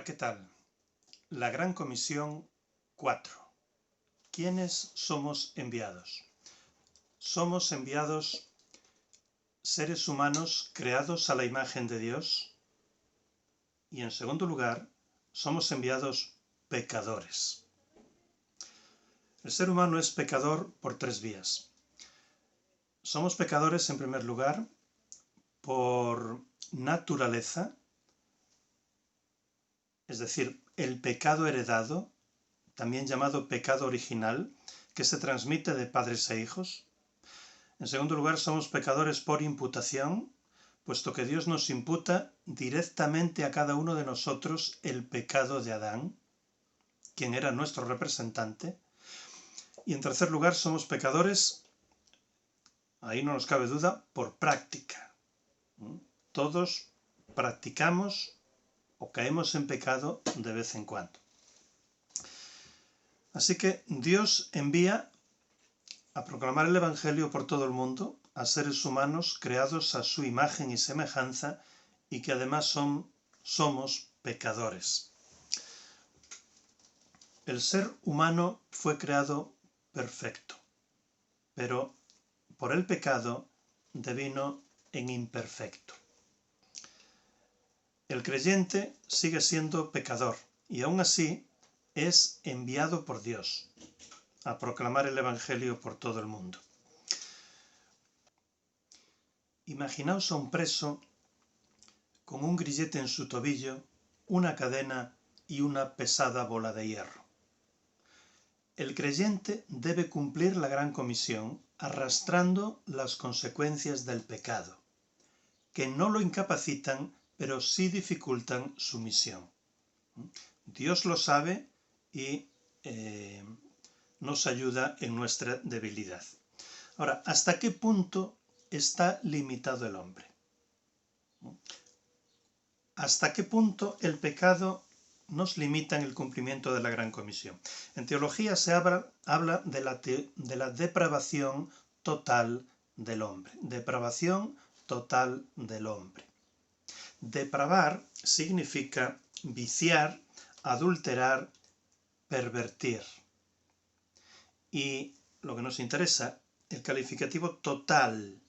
Hola, ¿qué tal? La Gran Comisión 4. ¿Quiénes somos enviados? Somos enviados seres humanos creados a la imagen de Dios y, en segundo lugar, somos enviados pecadores. El ser humano es pecador por tres vías. Somos pecadores, en primer lugar, por naturaleza, es decir, el pecado heredado, también llamado pecado original, que se transmite de padres a hijos. En segundo lugar, somos pecadores por imputación, puesto que Dios nos imputa directamente a cada uno de nosotros el pecado de Adán, quien era nuestro representante. Y en tercer lugar, somos pecadores, ahí no nos cabe duda, por práctica. Todos practicamos o caemos en pecado de vez en cuando. Así que Dios envía a proclamar el Evangelio por todo el mundo a seres humanos creados a su imagen y semejanza y que además somos pecadores. El ser humano fue creado perfecto, pero por el pecado devino en imperfecto. El creyente sigue siendo pecador y aún así es enviado por Dios a proclamar el Evangelio por todo el mundo. Imaginaos a un preso con un grillete en su tobillo, una cadena y una pesada bola de hierro. El creyente debe cumplir la gran comisión arrastrando las consecuencias del pecado, que no lo incapacitan, pero sí dificultan su misión. Dios lo sabe y nos ayuda en nuestra debilidad. Ahora, ¿hasta qué punto está limitado el hombre? ¿Hasta qué punto el pecado nos limita en el cumplimiento de la Gran Comisión? En teología se habla de la depravación total del hombre. Depravación total del hombre. Depravar significa viciar, adulterar, pervertir. Y lo que nos interesa, el calificativo total,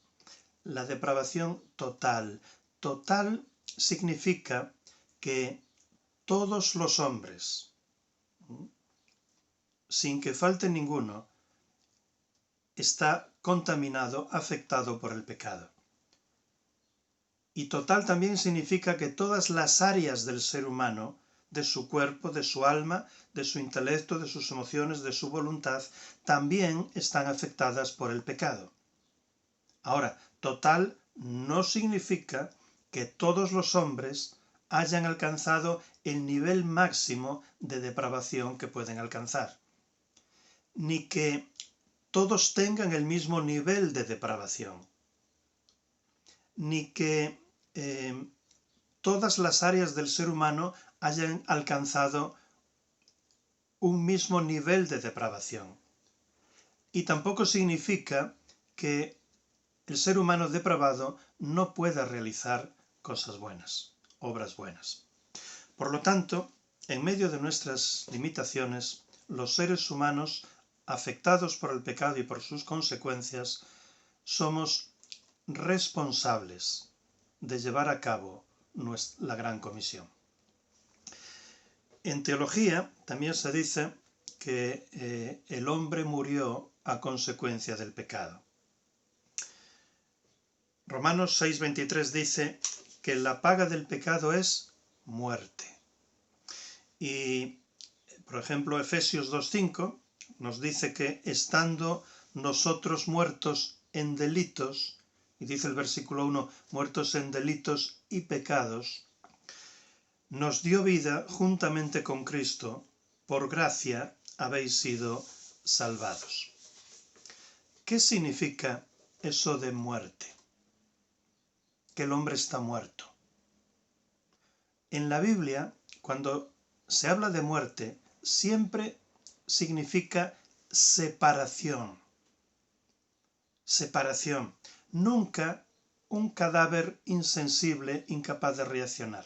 la depravación total. Total significa que todos los hombres, sin que falte ninguno, está contaminado, afectado por el pecado. Y total también significa que todas las áreas del ser humano, de su cuerpo, de su alma, de su intelecto, de sus emociones, de su voluntad, también están afectadas por el pecado. Ahora, total no significa que todos los hombres hayan alcanzado el nivel máximo de depravación que pueden alcanzar, ni que todos tengan el mismo nivel de depravación, ni que todas las áreas del ser humano hayan alcanzado un mismo nivel de depravación. Y tampoco significa que el ser humano depravado no pueda realizar cosas buenas, obras buenas. Por lo tanto, en medio de nuestras limitaciones, los seres humanos afectados por el pecado y por sus consecuencias, somos responsables de llevar a cabo la Gran Comisión. En teología también se dice que el hombre murió a consecuencia del pecado. Romanos 6:23 dice que la paga del pecado es muerte. Y, por ejemplo, Efesios 2:5 nos dice que estando nosotros muertos en delitos, y dice el versículo 1, muertos en delitos y pecados, nos dio vida juntamente con Cristo, por gracia habéis sido salvados. ¿Qué significa eso de muerte? Que el hombre está muerto. En la Biblia, cuando se habla de muerte, siempre significa separación. Separación. Nunca un cadáver insensible, incapaz de reaccionar.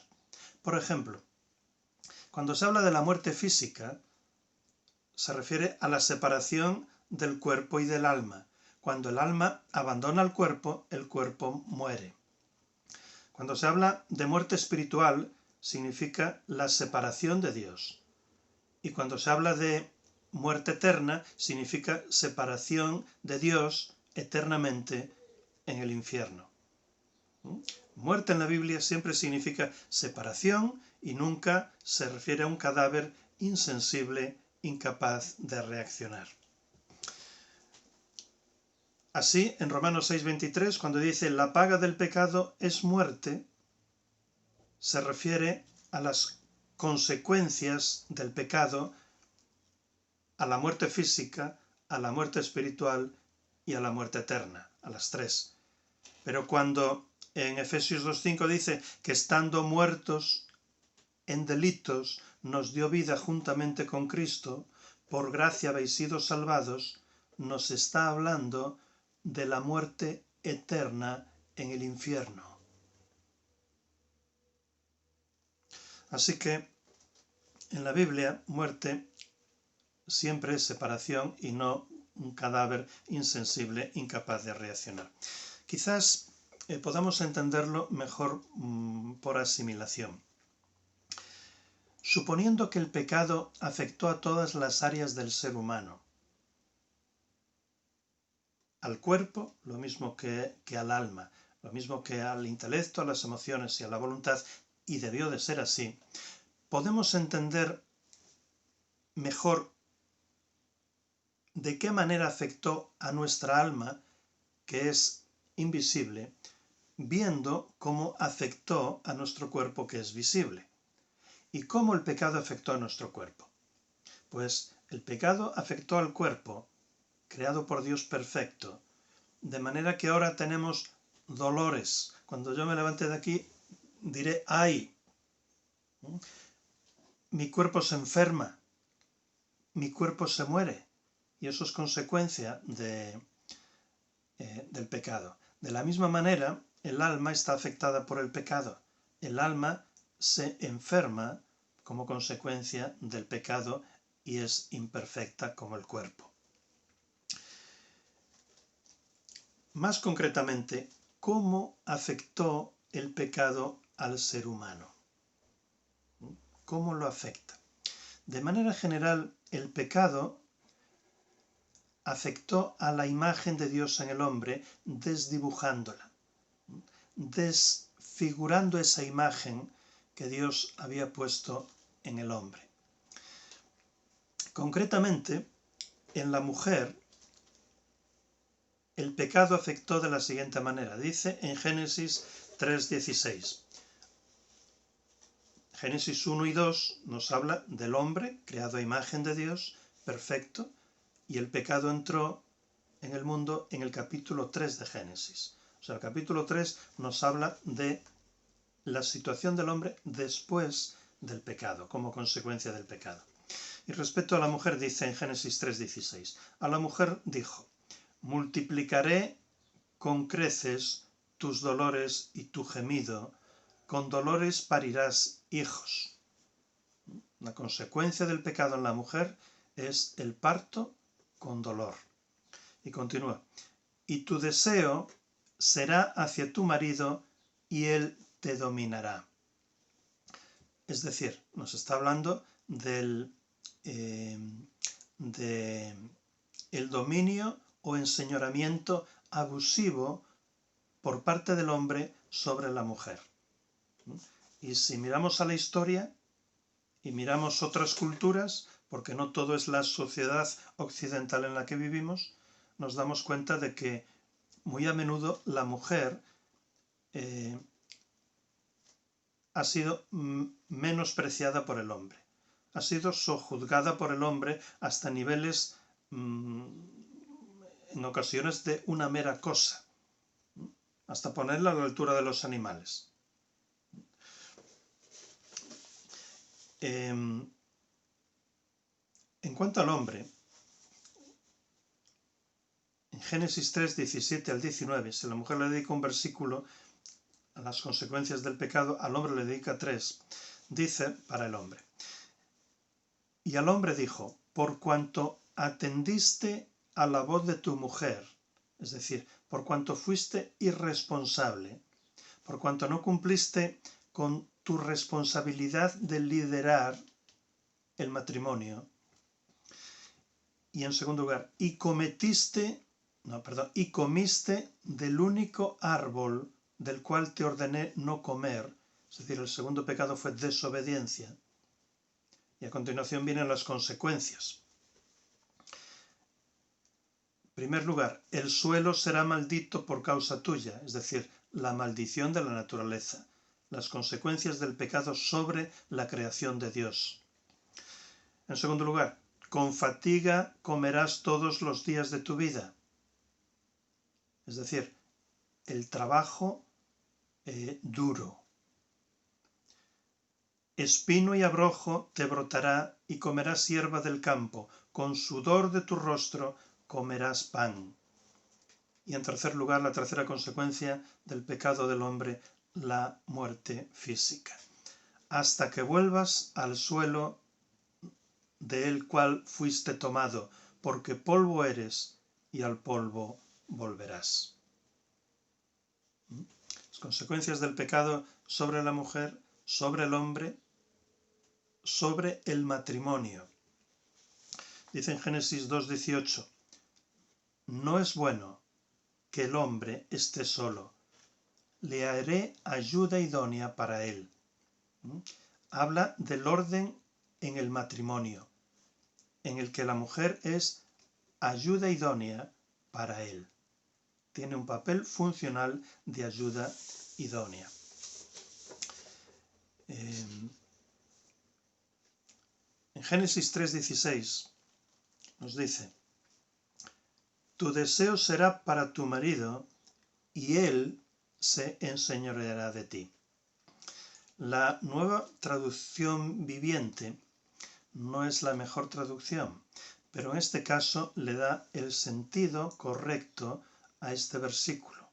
Por ejemplo, Cuando se habla de la muerte física, se refiere a la separación del cuerpo y del alma. Cuando el alma abandona el cuerpo muere. Cuando se habla de muerte espiritual, significa la separación de Dios. Y cuando se habla de muerte eterna, significa separación de Dios eternamente en el infierno. Muerte en la Biblia siempre significa separación y nunca se refiere a un cadáver insensible, incapaz de reaccionar. Así, en Romanos 6:23, cuando dice la paga del pecado es muerte, se refiere a las consecuencias del pecado, a la muerte física, a la muerte espiritual y a la muerte eterna, a las tres. Pero cuando en Efesios 2:5 dice que estando muertos en delitos nos dio vida juntamente con Cristo, por gracia habéis sido salvados, nos está hablando de la muerte eterna en el infierno. Así que en la Biblia, muerte siempre es separación y no un cadáver insensible, incapaz de reaccionar. Quizás podamos entenderlo mejor por asimilación. Suponiendo que el pecado afectó a todas las áreas del ser humano, al cuerpo, lo mismo que al alma, lo mismo que al intelecto, a las emociones y a la voluntad, y debió de ser así, podemos entender mejor de qué manera afectó a nuestra alma, que es invisible, viendo cómo afectó a nuestro cuerpo, que es visible. ¿Y cómo el pecado afectó a nuestro cuerpo? Pues el pecado afectó al cuerpo, creado por Dios perfecto, de manera que ahora tenemos dolores. Cuando yo me levante de aquí, diré, ¡ay! Mi cuerpo se enferma, mi cuerpo se muere, y eso es consecuencia del pecado. De la misma manera, el alma está afectada por el pecado. El alma se enferma como consecuencia del pecado y es imperfecta como el cuerpo. Más concretamente, ¿cómo afectó el pecado al ser humano? ¿Cómo lo afecta? De manera general, el pecado afectó a la imagen de Dios en el hombre, desdibujándola, desfigurando esa imagen que Dios había puesto en el hombre. Concretamente, en la mujer, el pecado afectó de la siguiente manera. Dice en Génesis 3:16. Génesis 1 y 2 nos habla del hombre, creado a imagen de Dios, perfecto, y el pecado entró en el mundo en el capítulo 3 de Génesis. O sea, el capítulo 3 nos habla de la situación del hombre después del pecado, como consecuencia del pecado. Y respecto a la mujer, dice en Génesis 3:16, a la mujer dijo, multiplicaré con creces tus dolores y tu gemido, con dolores parirás hijos. La consecuencia del pecado en la mujer es el parto con dolor. Y continúa, y tu deseo será hacia tu marido y él te dominará. Es decir, nos está hablando del el dominio o enseñoramiento abusivo por parte del hombre sobre la mujer. Y si miramos a la historia y miramos otras culturas, porque no todo es la sociedad occidental en la que vivimos, nos damos cuenta de que muy a menudo la mujer ha sido menospreciada por el hombre. Ha sido sojuzgada por el hombre hasta niveles, en ocasiones, de una mera cosa, hasta ponerla a la altura de los animales. En cuanto al hombre, en Génesis 3, 17 al 19, si la mujer le dedica un versículo a las consecuencias del pecado, al hombre le dedica 3. Dice para el hombre, Y al hombre dijo, por cuanto atendiste a la voz de tu mujer, es decir, por cuanto fuiste irresponsable, por cuanto no cumpliste con tu responsabilidad de liderar el matrimonio. Y en segundo lugar, y comiste del único árbol del cual te ordené no comer. Es decir, el segundo pecado fue desobediencia. Y a continuación vienen las consecuencias. En primer lugar, el suelo será maldito por causa tuya, es decir, la maldición de la naturaleza, las consecuencias del pecado sobre la creación de Dios. En segundo lugar, con fatiga comerás todos los días de tu vida, es decir, el trabajo duro. Espino y abrojo te brotará y comerás hierba del campo, con sudor de tu rostro comerás pan. Y en tercer lugar, la tercera consecuencia del pecado del hombre, la muerte física. Hasta que vuelvas al suelo del cual fuiste tomado, porque polvo eres y al polvo volverás. Las consecuencias del pecado sobre la mujer, sobre el hombre, sobre el matrimonio. Dice en Génesis 2:18, no es bueno que el hombre esté solo, le haré ayuda idónea para él. Habla del orden en el matrimonio, en el que la mujer es ayuda idónea para él. Tiene un papel funcional de ayuda idónea. En Génesis 3:16 nos dice, tu deseo será para tu marido y él se enseñoreará de ti. La Nueva Traducción Viviente no es la mejor traducción, pero en este caso le da el sentido correcto a este versículo,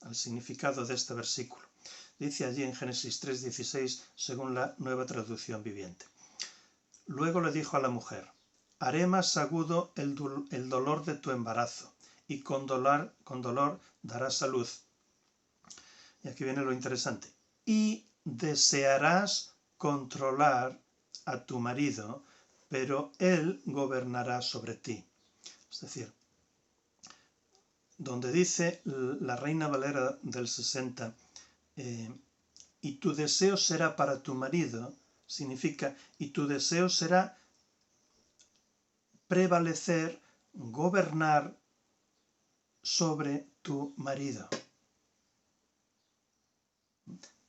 al significado de este versículo. Dice allí en Génesis 3:16, según la Nueva Traducción Viviente. Luego le dijo a la mujer, haré más agudo el dolor de tu embarazo, y con dolor darás a luz. Y aquí viene lo interesante. Y desearás controlar a tu marido, pero él gobernará sobre ti. Es decir, donde dice la Reina Valera del 60, y tu deseo será para tu marido, significa, y tu deseo será prevalecer, gobernar sobre tu marido.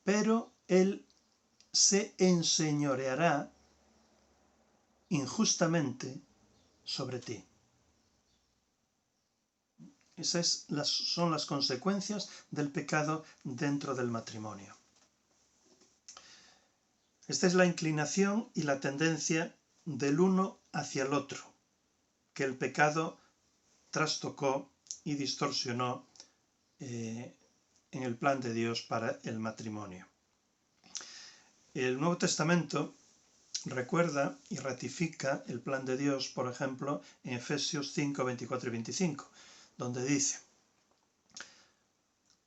Pero él se enseñoreará injustamente sobre ti. Esas son las consecuencias del pecado dentro del matrimonio. Esta es la inclinación y la tendencia del uno hacia el otro, que el pecado trastocó y distorsionó en el plan de Dios para el matrimonio. El Nuevo Testamento recuerda y ratifica el plan de Dios, por ejemplo, en Efesios 5, 24 y 25, donde dice,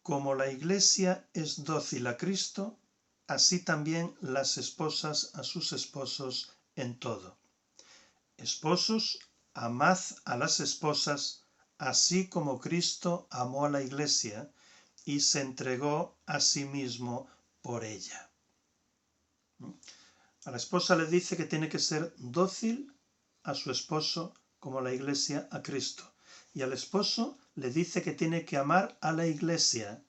como la Iglesia es dócil a Cristo, así también las esposas a sus esposos en todo. Esposos, amad a las esposas, así como Cristo amó a la Iglesia y se entregó a sí mismo por ella. A la esposa le dice que tiene que ser dócil a su esposo como la Iglesia a Cristo. Y al esposo le dice que tiene que amar a la Iglesia,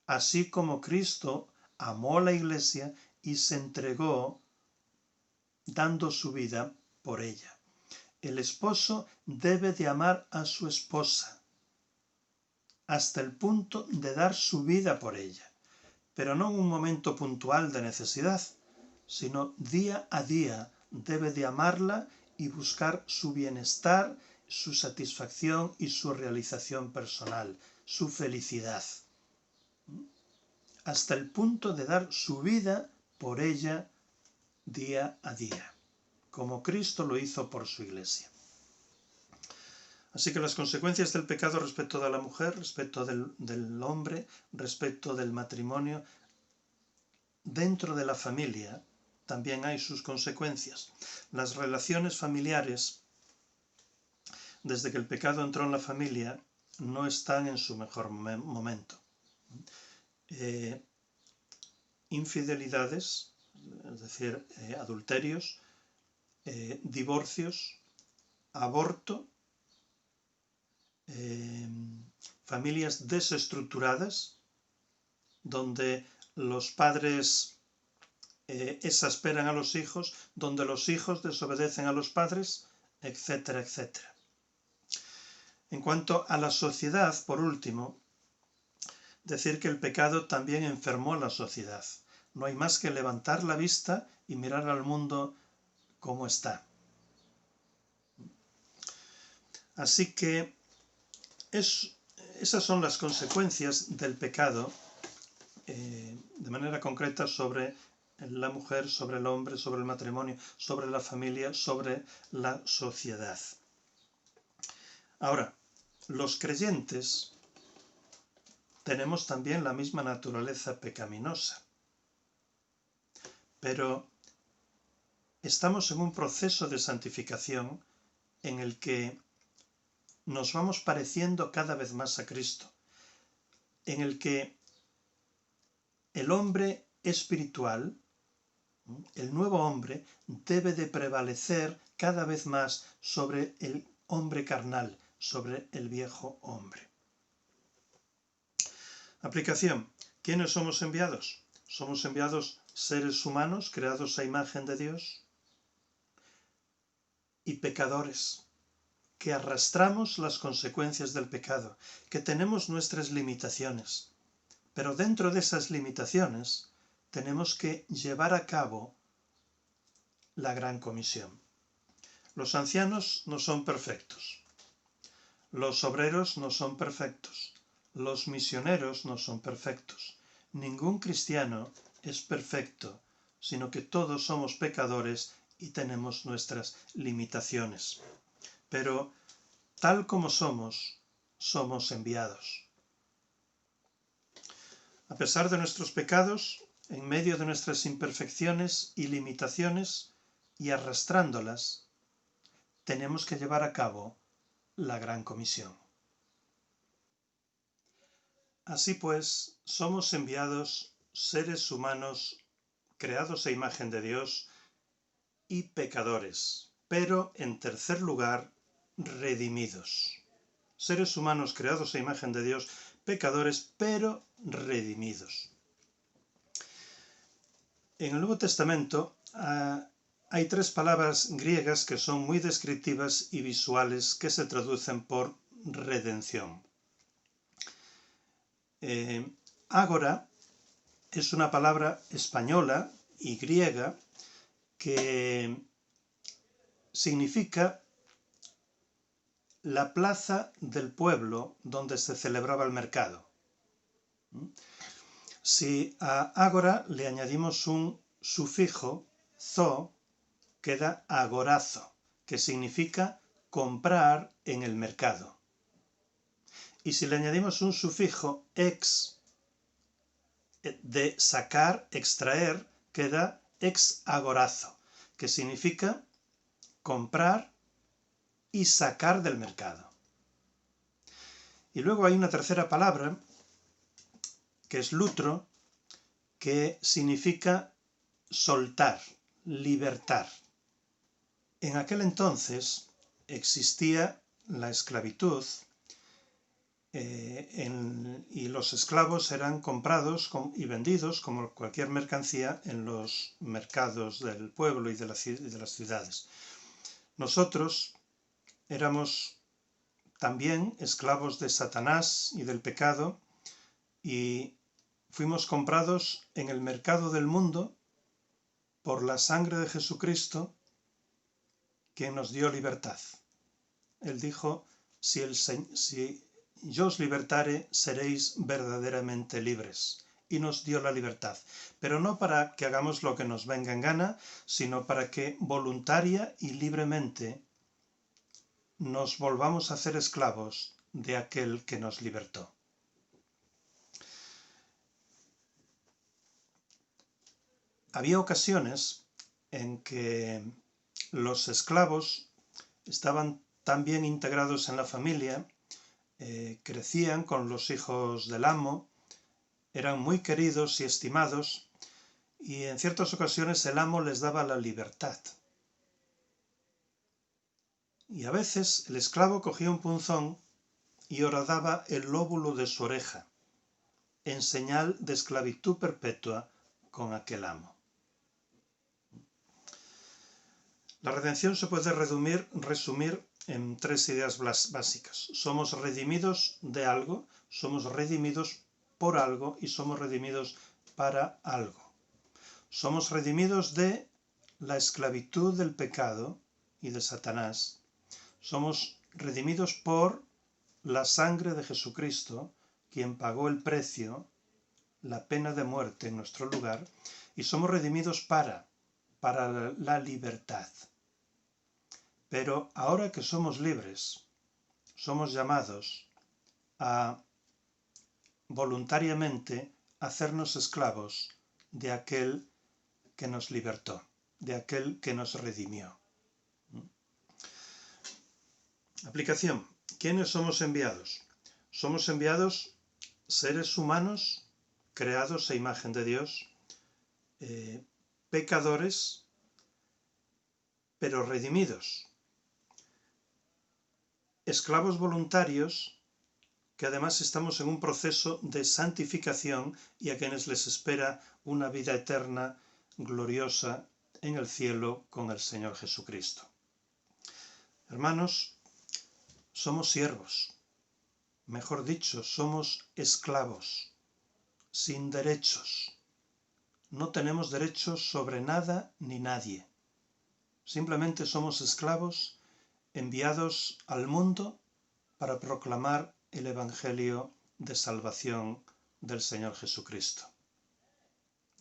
así como Cristo amó a la Iglesia y se entregó dando su vida por ella. El esposo debe de amar a su esposa hasta el punto de dar su vida por ella, pero no en un momento puntual de necesidad, sino día a día debe de amarla y buscar su bienestar, su satisfacción y su realización personal, su felicidad, hasta el punto de dar su vida por ella día a día, como Cristo lo hizo por su Iglesia. Así que las consecuencias del pecado respecto de la mujer, respecto del hombre, respecto del matrimonio, dentro de la familia también hay sus consecuencias. Las relaciones familiares, desde que el pecado entró en la familia, no están en su mejor momento. Infidelidades, es decir, adulterios, divorcios, aborto, familias desestructuradas, donde los padres exasperan a los hijos, donde los hijos desobedecen a los padres, etcétera, etcétera. En cuanto a la sociedad, por último, decir que el pecado también enfermó a la sociedad. No hay más que levantar la vista y mirar al mundo como está. Así que esas son las consecuencias del pecado, de manera concreta, sobre la mujer, sobre el hombre, sobre el matrimonio, sobre la familia, sobre la sociedad. Ahora, los creyentes tenemos también la misma naturaleza pecaminosa, pero estamos en un proceso de santificación en el que nos vamos pareciendo cada vez más a Cristo, en el que el hombre espiritual, el nuevo hombre, debe de prevalecer cada vez más sobre el hombre carnal, sobre el viejo hombre. Aplicación. ¿Quiénes somos enviados? Somos enviados seres humanos creados a imagen de Dios y pecadores, que arrastramos las consecuencias del pecado, que tenemos nuestras limitaciones, pero dentro de esas limitaciones tenemos que llevar a cabo la gran comisión. Los ancianos no son perfectos, los obreros no son perfectos, los misioneros no son perfectos, ningún cristiano es perfecto, sino que todos somos pecadores y tenemos nuestras limitaciones. Pero tal como somos, somos enviados. A pesar de nuestros pecados, en medio de nuestras imperfecciones y limitaciones, y arrastrándolas, tenemos que llevar a cabo la gran comisión. Así pues, somos enviados seres humanos creados a imagen de Dios y pecadores, pero en tercer lugar, redimidos. Seres humanos creados a imagen de Dios, pecadores, pero redimidos. En el Nuevo Testamento hay tres palabras griegas que son muy descriptivas y visuales, que se traducen por redención. Ágora es una palabra española y griega que significa la plaza del pueblo donde se celebraba el mercado. Si a ágora le añadimos un sufijo, zo, queda agorazo, que significa comprar en el mercado. Y si le añadimos un sufijo, ex, de sacar, extraer, queda exagorazo, que significa comprar y sacar del mercado. Y luego hay una tercera palabra, que es lutro, que significa soltar, libertar. En aquel entonces existía la esclavitud y los esclavos eran comprados y vendidos como cualquier mercancía en los mercados del pueblo y de las ciudades. Nosotros éramos también esclavos de Satanás y del pecado y fuimos comprados en el mercado del mundo por la sangre de Jesucristo, quien nos dio libertad. Él dijo, si yo os libertare, seréis verdaderamente libres. y nos dio la libertad, pero no para que hagamos lo que nos venga en gana, sino para que voluntaria y libremente nos volvamos a hacer esclavos de aquel que nos libertó. Había ocasiones en que los esclavos estaban tan bien integrados en la familia, crecían con los hijos del amo, eran muy queridos y estimados, y en ciertas ocasiones el amo les daba la libertad. Y a veces el esclavo cogía un punzón y horadaba el lóbulo de su oreja, en señal de esclavitud perpetua con aquel amo. La redención se puede resumir en tres ideas básicas. Somos redimidos de algo, somos redimidos por algo y somos redimidos para algo. Somos redimidos de la esclavitud del pecado y de Satanás. Somos redimidos por la sangre de Jesucristo, quien pagó el precio, la pena de muerte en nuestro lugar, y somos redimidos para la libertad. Pero ahora que somos libres, somos llamados a voluntariamente hacernos esclavos de aquel que nos libertó, de aquel que nos redimió. Aplicación. ¿Quiénes somos enviados? Somos enviados seres humanos creados a imagen de Dios, pecadores, pero redimidos. Esclavos voluntarios, que además estamos en un proceso de santificación y a quienes les espera una vida eterna, gloriosa, en el cielo con el Señor Jesucristo. Hermanos, somos siervos, mejor dicho, somos esclavos, sin derechos. No tenemos derechos sobre nada ni nadie. Simplemente somos esclavos enviados al mundo para proclamar el Evangelio de salvación del Señor Jesucristo.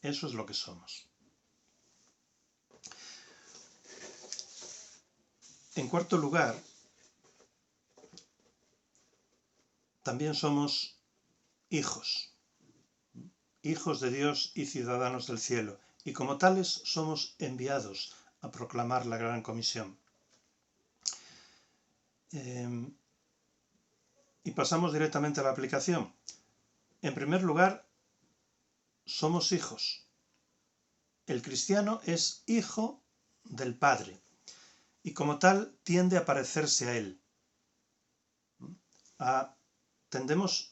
Eso es lo que somos. En cuarto lugar, también somos hijos de Dios y ciudadanos del cielo, y como tales somos enviados a proclamar la gran comisión. Y pasamos directamente a la aplicación. En primer lugar, somos hijos. El cristiano es hijo del Padre y como tal tiende a parecerse a Él.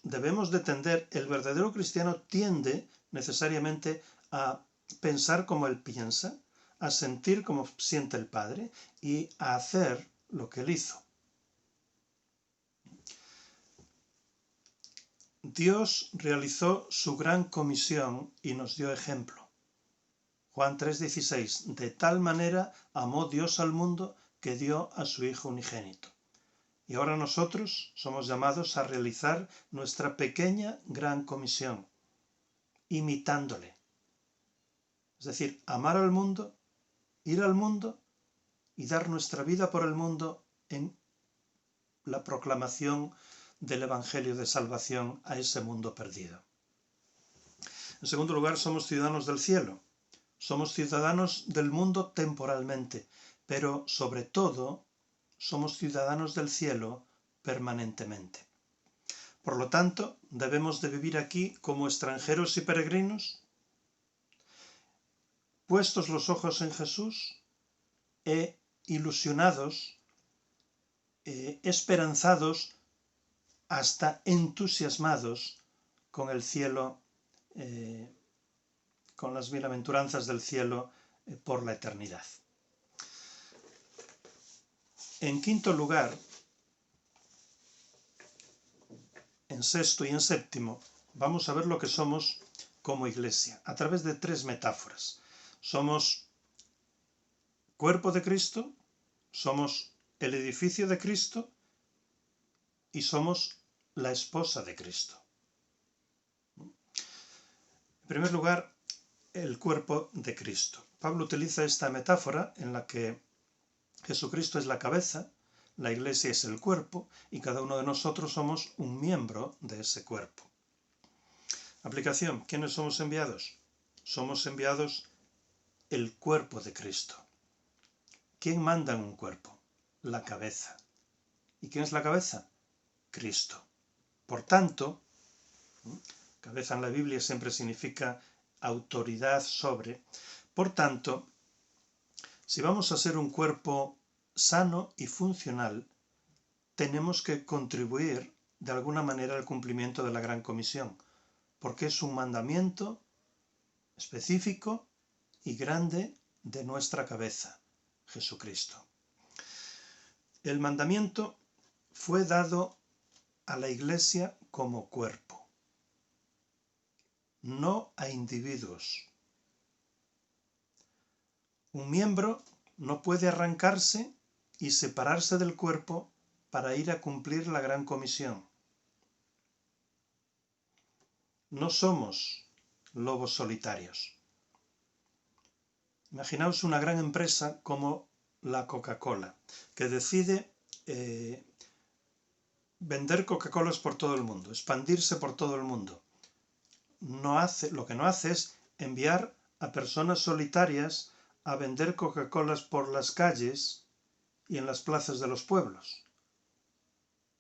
Debemos de tender, el verdadero cristiano tiende necesariamente a pensar como Él piensa, a sentir como siente el Padre y a hacer lo que Él hizo. Dios realizó su gran comisión y nos dio ejemplo. Juan 3:16, de tal manera amó Dios al mundo que dio a su Hijo unigénito. Y ahora nosotros somos llamados a realizar nuestra pequeña gran comisión, imitándole. Es decir, amar al mundo, ir al mundo y dar nuestra vida por el mundo en la proclamación del Evangelio de salvación a ese mundo perdido. En segundo lugar, somos ciudadanos del cielo. Somos ciudadanos del mundo temporalmente, pero sobre todo somos ciudadanos del cielo permanentemente. Por lo tanto, debemos de vivir aquí como extranjeros y peregrinos, puestos los ojos en Jesús e ilusionados, esperanzados, hasta entusiasmados con el cielo, con las bienaventuranzas del cielo por la eternidad. En quinto lugar, en sexto y en séptimo, vamos a ver lo que somos como iglesia, a través de tres metáforas. Somos cuerpo de Cristo, somos el edificio de Cristo y somos la esposa de Cristo. En primer lugar, el cuerpo de Cristo. Pablo utiliza esta metáfora en la que Jesucristo es la cabeza, la Iglesia es el cuerpo y cada uno de nosotros somos un miembro de ese cuerpo. Aplicación. ¿Quiénes somos enviados? Somos enviados el cuerpo de Cristo. ¿Quién manda en un cuerpo? La cabeza. ¿Y quién es la cabeza? Cristo. Por tanto, cabeza en la Biblia siempre significa autoridad sobre. Por tanto, si vamos a ser un cuerpo sano y funcional, tenemos que contribuir de alguna manera al cumplimiento de la Gran Comisión, porque es un mandamiento específico y grande de nuestra cabeza, Jesucristo. El mandamiento fue dado a la Iglesia como cuerpo, no a individuos. Un miembro no puede arrancarse y separarse del cuerpo para ir a cumplir la Gran Comisión. No somos lobos solitarios. Imaginaos una gran empresa como la Coca-Cola, que decide vender Coca-Colas por todo el mundo, expandirse por todo el mundo. Lo que no hace es enviar a personas solitarias a vender Coca-Colas por las calles y en las plazas de los pueblos,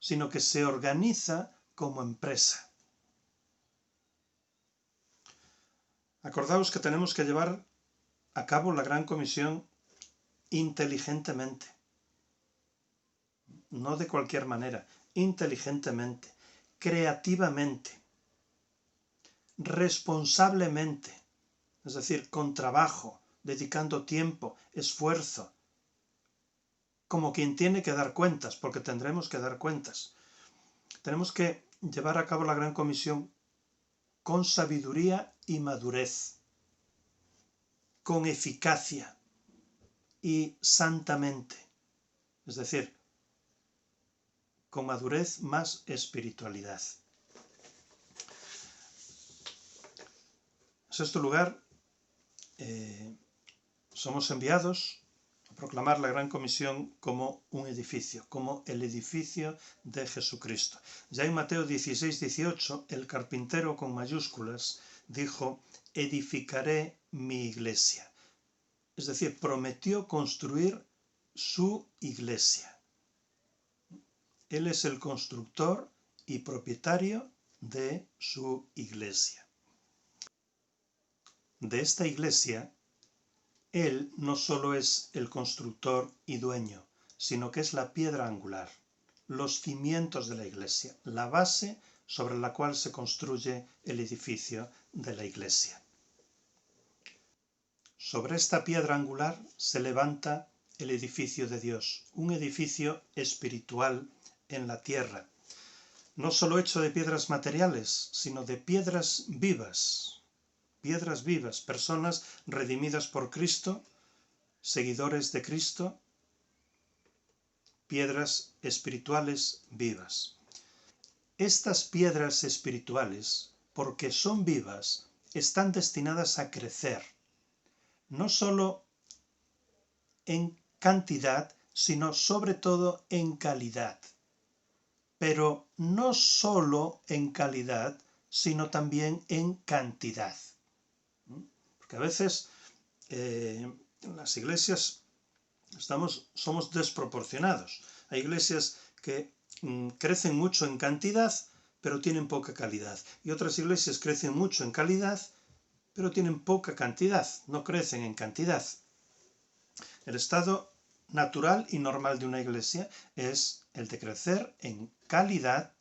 sino que se organiza como empresa. Acordaos que tenemos que llevar a cabo la Gran Comisión inteligentemente, no de cualquier manera, inteligentemente, creativamente, responsablemente, es decir, con trabajo, dedicando tiempo, esfuerzo, como quien tiene que dar cuentas, porque tendremos que dar cuentas. Tenemos que llevar a cabo la Gran Comisión con sabiduría y madurez, con eficacia y santamente, es decir, con madurez más espiritualidad. En sexto lugar, somos enviados a proclamar la Gran Comisión como un edificio, como el edificio de Jesucristo. Ya en Mateo 16-18, el carpintero con mayúsculas dijo: edificaré mi iglesia. Es decir, prometió construir su iglesia. Él es el constructor y propietario de su iglesia. De esta iglesia, Él no solo es el constructor y dueño, sino que es la piedra angular, los cimientos de la iglesia, la base sobre la cual se construye el edificio de la iglesia. Sobre esta piedra angular se levanta el edificio de Dios, un edificio espiritual en la tierra, no solo hecho de piedras materiales, sino de piedras vivas, personas redimidas por Cristo, seguidores de Cristo, piedras espirituales vivas. Estas piedras espirituales, porque son vivas, están destinadas a crecer, no solo en cantidad, sino sobre todo en calidad. Pero no solo en calidad, sino también en cantidad. Porque a veces en las iglesias somos desproporcionados. Hay iglesias que crecen mucho en cantidad, pero tienen poca calidad. Y otras iglesias crecen mucho en calidad, pero tienen poca cantidad, no crecen en cantidad. El estado natural y normal de una iglesia es el de crecer en calidad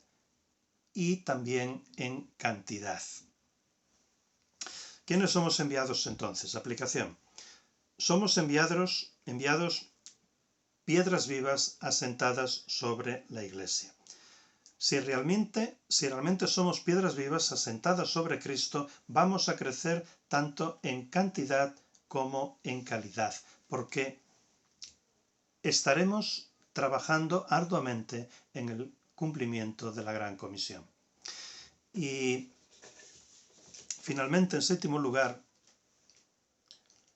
y también en cantidad. ¿Quiénes somos enviados entonces? Aplicación. Somos enviados piedras vivas asentadas sobre la iglesia. Si realmente somos piedras vivas asentadas sobre Cristo, vamos a crecer tanto en cantidad como en calidad, porque estaremos trabajando arduamente en el cumplimiento de la Gran Comisión. Y Finalmente, en séptimo lugar,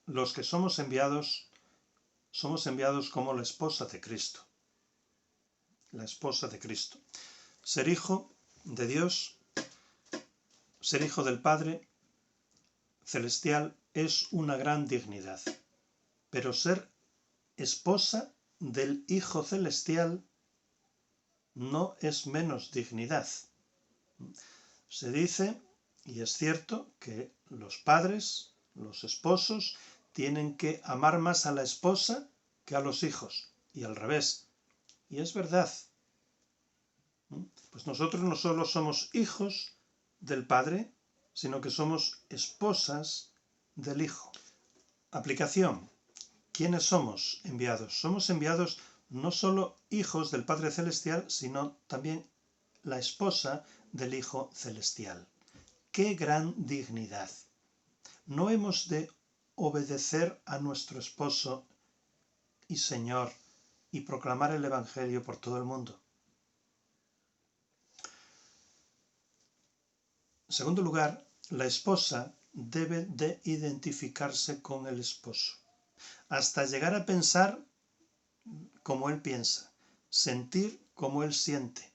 los que somos enviados como la esposa de Cristo. La esposa de Cristo. Ser hijo de Dios, ser hijo del Padre Celestial es una gran dignidad. Pero ser esposa del Hijo Celestial no es menos dignidad. Se dice, y es cierto, que los padres, los esposos, tienen que amar más a la esposa que a los hijos, y al revés. Y es verdad. Pues nosotros no solo somos hijos del Padre, sino que somos esposas del Hijo. Aplicación. ¿Quiénes somos enviados? Somos enviados no solo hijos del Padre Celestial, sino también la esposa del Hijo Celestial. ¡Qué gran dignidad! No hemos de obedecer a nuestro esposo y Señor y proclamar el Evangelio por todo el mundo. En segundo lugar, la esposa debe de identificarse con el esposo, hasta llegar a pensar como él piensa, sentir como él siente,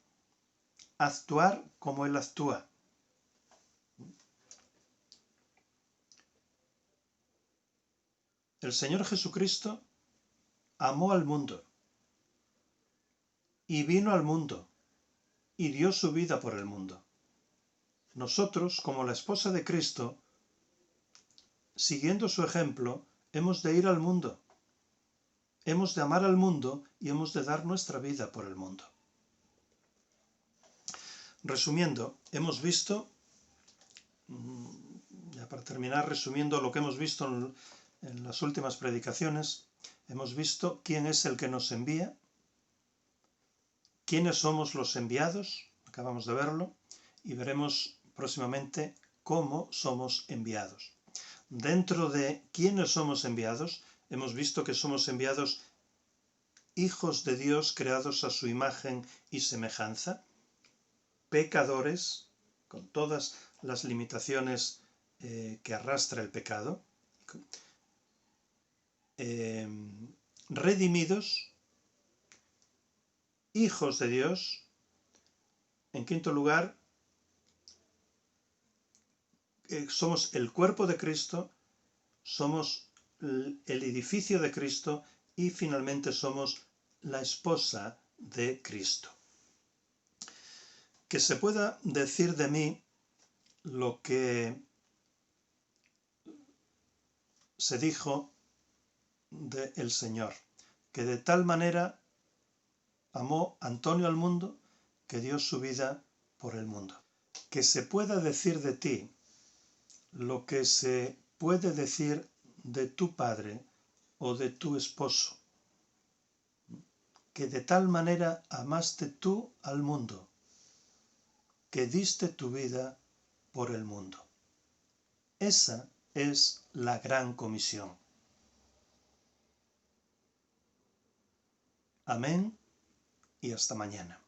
actuar como él actúa. El Señor Jesucristo amó al mundo y vino al mundo y dio su vida por el mundo. Nosotros, como la esposa de Cristo, siguiendo su ejemplo, hemos de ir al mundo, hemos de amar al mundo y hemos de dar nuestra vida por el mundo. Resumiendo, hemos visto, ya para terminar, resumiendo lo que hemos visto en las últimas predicaciones, hemos visto quién es el que nos envía, quiénes somos los enviados, acabamos de verlo, y veremos próximamente cómo somos enviados. Dentro de quiénes somos enviados, hemos visto que somos enviados hijos de Dios creados a su imagen y semejanza, pecadores, con todas las limitaciones que arrastra el pecado, redimidos, hijos de Dios. En quinto lugar, somos el cuerpo de Cristo, somos el edificio de Cristo y finalmente somos la esposa de Cristo. Que se pueda decir de mí lo que se dijo del Señor, que de tal manera amó Antonio al mundo que dio su vida por el mundo. Que se pueda decir de ti lo que se puede decir de tu padre o de tu esposo, que de tal manera amaste tú al mundo, que diste tu vida por el mundo. Esa es la gran comisión. Amén y hasta mañana.